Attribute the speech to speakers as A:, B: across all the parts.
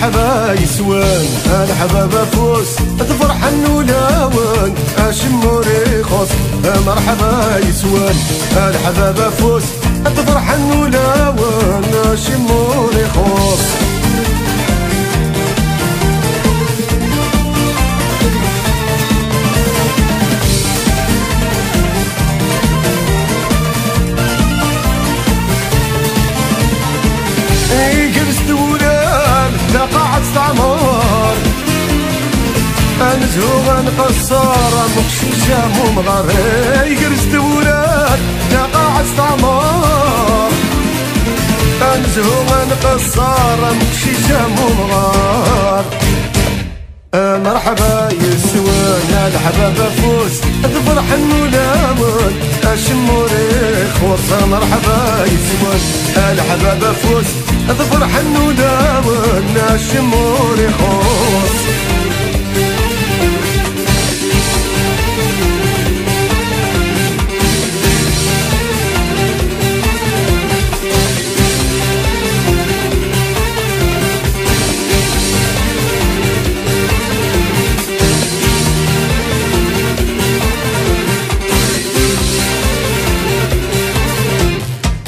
A: مرحبا يسوان الحبابة فوس تفرح النولاوان اشموري خص مرحبا يسوان الحبابة فوس تفرح النولاوان اشموري خص استعمار انزهو نقصر مخشيشة ممغر يقرست ولاد قاعد استعمار انزهو نقصر مخشيشة ممغر مرحبا يسوان الحبابة فوس تفرح النولامون اشموري خوص مرحبا يسوان الحبابة فوس تفرح النولامون اشموري خوص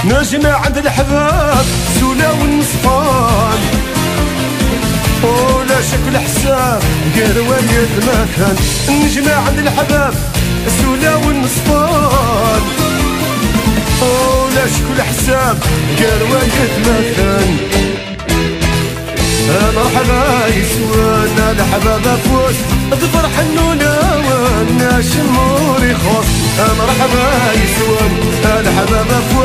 A: نجمع عند الحباب سولا والنصفان ولا شكل حساب غير وليد المكان نجمع عند الحباب سولا والنصفان ولا شكل حساب غير وليد المكان مرحبا يسوان الحبابة فوس تفرح النولاوان شموري خاص مرحبا يسوان الحبابة فوس